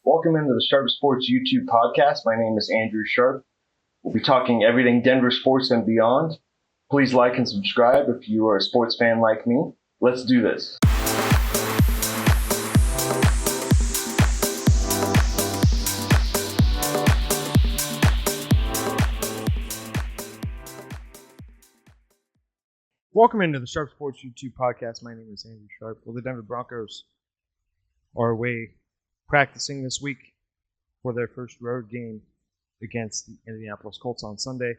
Welcome into the Sharp Sports YouTube podcast. My name is Andrew Sharp. We'll be talking everything Denver sports and beyond. Please like and subscribe if you are a sports fan like me. Let's do this. Welcome into the Sharp Sports YouTube podcast. My name is Andrew Sharp. Well, the Denver Broncos are away practicing this week for their first road game against the Indianapolis Colts on Sunday,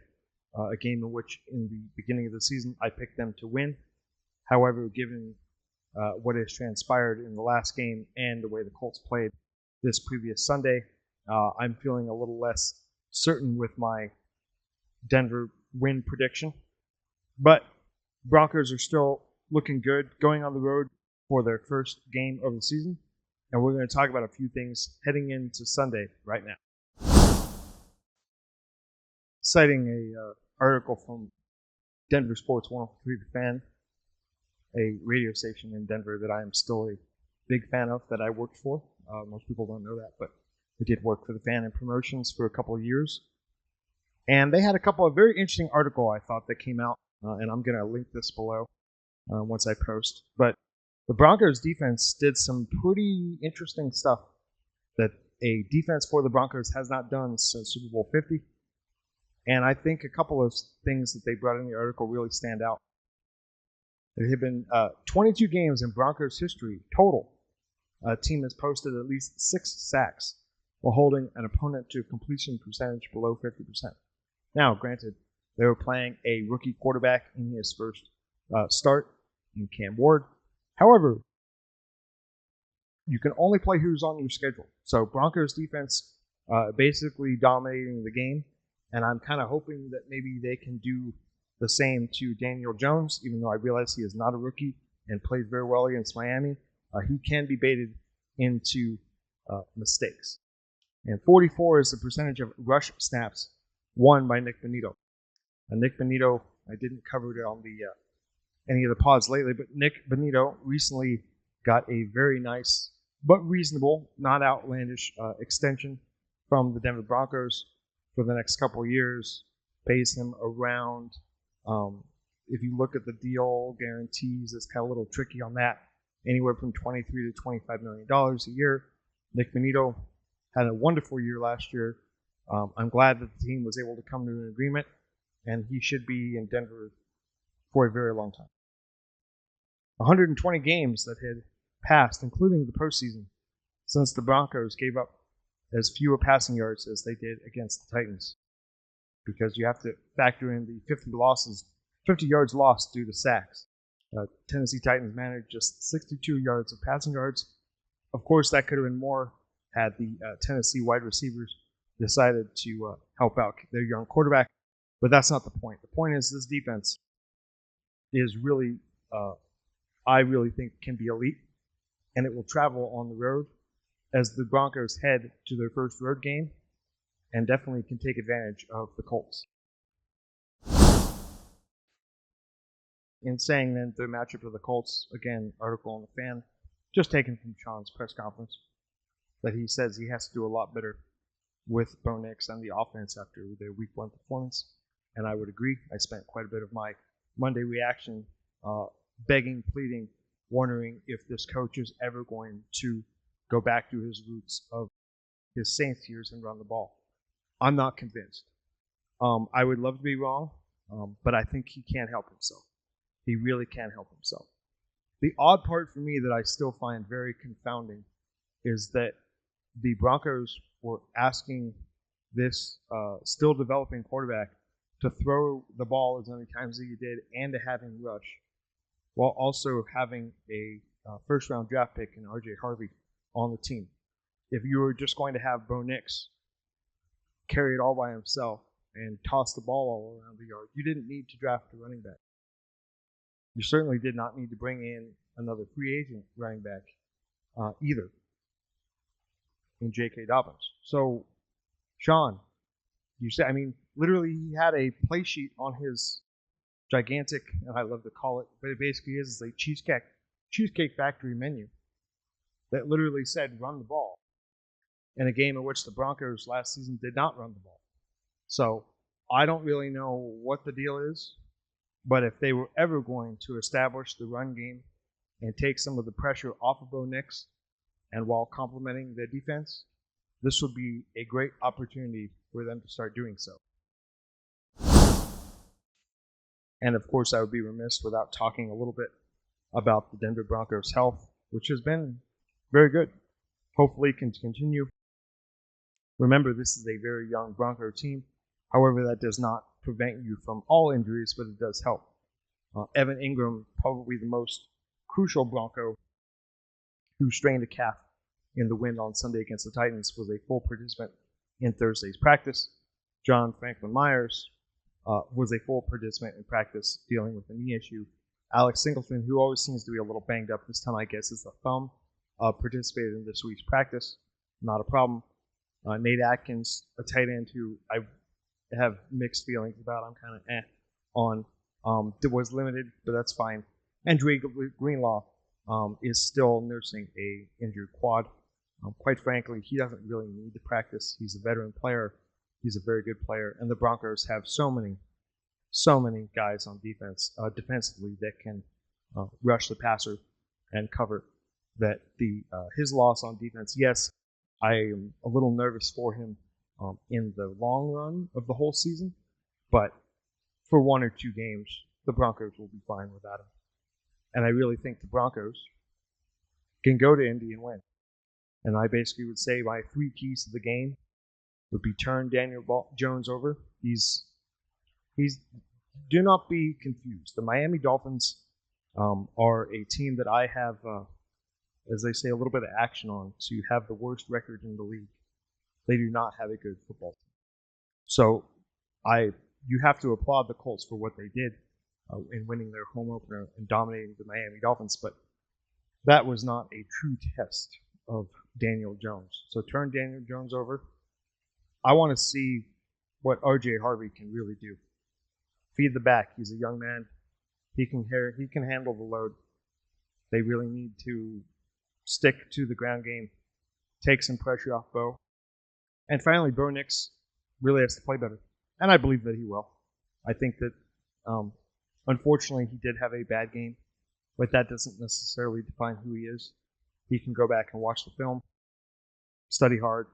a game in which in the beginning of the season I picked them to win. However, given what has transpired in the last game and the way the Colts played this previous Sunday, I'm feeling a little less certain with my Denver win prediction. But Broncos are still looking good going on the road for their first game of the season, and we're going to talk about a few things heading into Sunday right now. Citing a article from Denver Sports 103 The Fan, a radio station in Denver that I am still a big fan of, that I worked for. Most people don't know that, but I did work for the Fan in promotions for a couple of years. And they had a couple of very interesting articles I thought that came out. And I'm going to link this below once I post. But the Broncos defense did some pretty interesting stuff that a defense for the Broncos has not done since Super Bowl 50. And I think a couple of things that they brought in the article really stand out. There have been 22 games in Broncos history total. A team has posted at least 6 sacks while holding an opponent to a completion percentage below 50%. Now, granted, they were playing a rookie quarterback in his first start in Cam Ward. However, you can only play who's on your schedule. So Broncos defense basically dominating the game, and I'm kind of hoping that maybe they can do the same to Daniel Jones, even though I realize he is not a rookie and played very well against Miami. He can be baited into mistakes. And 44 is the percentage of rush snaps won by Nick Bonito. Nick Bonito, I didn't cover it on any of the pods lately, but Nick Bonito recently got a very nice but reasonable, not outlandish extension from the Denver Broncos for the next couple of years. Pays him around, if you look at the deal guarantees, it's kind of a little tricky on that, anywhere from $23 to $25 million a year. Nick Bonito had a wonderful year last year. I'm glad that the team was able to come to an agreement, and he should be in Denver for a very long time. 120 games that had passed, including the postseason, since the Broncos gave up as fewer passing yards as they did against the Titans. Because you have to factor in the 50 yards lost due to sacks. Tennessee Titans managed just 62 yards of passing yards. Of course, that could have been more had the Tennessee wide receivers decided to help out their young quarterback. But that's not the point. The point is this defense is really, I really think, can be elite, and it will travel on the road as the Broncos head to their first road game and definitely can take advantage of the Colts. In saying then the matchup of the Colts, again, article on the Fan, just taken from Sean's press conference, that he says he has to do a lot better with Bo Nix and the offense after their Week 1 performance. And I would agree. I spent quite a bit of my Monday reaction begging, pleading, wondering if this coach is ever going to go back to his roots of his Saints years and run the ball. I'm not convinced. I would love to be wrong, but I think he can't help himself. He really can't help himself. The odd part for me that I still find very confounding is that the Broncos were asking this still developing quarterback to throw the ball as many times as he did and to have him rush, while also having a first-round draft pick in R.J. Harvey on the team. If you were just going to have Bo Nix carry it all by himself and toss the ball all around the yard, you didn't need to draft a running back. You certainly did not need to bring in another free agent running back either in J.K. Dobbins. So, Sean, you said, literally he had a play sheet on his gigantic, and I love to call it, but it basically is a Cheesecake Factory menu that literally said run the ball. in a game in which the Broncos last season did not run the ball. So I don't really know what the deal is, but if they were ever going to establish the run game and take some of the pressure off of Bo Nix, and while complementing their defense, this would be a great opportunity for them to start doing so. And of course, I would be remiss without talking a little bit about the Denver Broncos' health, which has been very good. Hopefully can continue. Remember, this is a very young Bronco team. However, that does not prevent you from all injuries, but it does help. Evan Ingram, probably the most crucial Bronco, who strained a calf in the win on Sunday against the Titans, was a full participant in Thursday's practice. John Franklin Myers was a full participant in practice dealing with a knee issue. Alex Singleton, who always seems to be a little banged up this time, I guess, is the thumb, participated in this week's practice. Not a problem. Nate Atkins, a tight end who I have mixed feelings about, I'm kind of on, was limited, but that's fine. And Dre Greenlaw is still nursing a injured quad. Quite frankly, he doesn't really need to practice. He's a veteran player. He's a very good player. And the Broncos have so many guys on defense, defensively, that can rush the passer and cover. That his loss on defense, yes, I am a little nervous for him in the long run of the whole season, but for 1 or 2 games, the Broncos will be fine without him. And I really think the Broncos can go to Indy and win. And I basically would say my 3 keys to the game would be turn Daniel Jones over. Do not be confused. The Miami Dolphins are a team that I have, as they say, a little bit of action on to have the worst record in the league. They do not have a good football team. So you have to applaud the Colts for what they did in winning their home opener and dominating the Miami Dolphins, but that was not a true test of Daniel Jones. So turn Daniel Jones over. I want to see what R.J. Harvey can really do. Feed the back. He's a young man. He can handle the load. They really need to stick to the ground game, take some pressure off Bo. And finally, Bo Nix really has to play better. And I believe that he will. I think that, unfortunately, he did have a bad game, but that doesn't necessarily define who he is. He can go back and watch the film, study hard,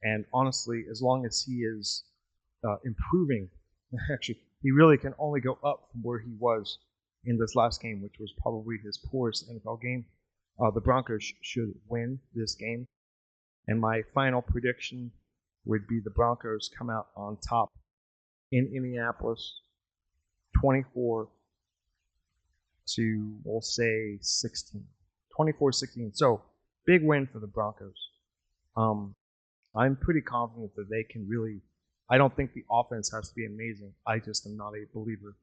and honestly, as long as he is improving, actually, he really can only go up from where he was in this last game, which was probably his poorest NFL game. The Broncos should win this game. And my final prediction would be the Broncos come out on top in Indianapolis, 24 to, we'll say, 16. 24-16. So, big win for the Broncos. I'm pretty confident that they can really, I don't think the offense has to be amazing. I just am not a believer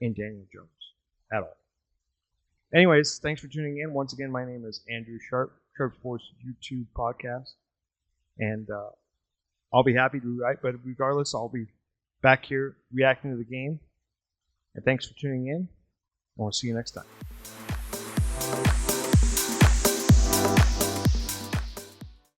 in Daniel Jones at all. Anyways, thanks for tuning in. Once again, my name is Andrew Sharp, Sharp Sports YouTube podcast. And I'll be happy to write, but regardless, I'll be back here reacting to the game. And thanks for tuning in. And we'll see you next time.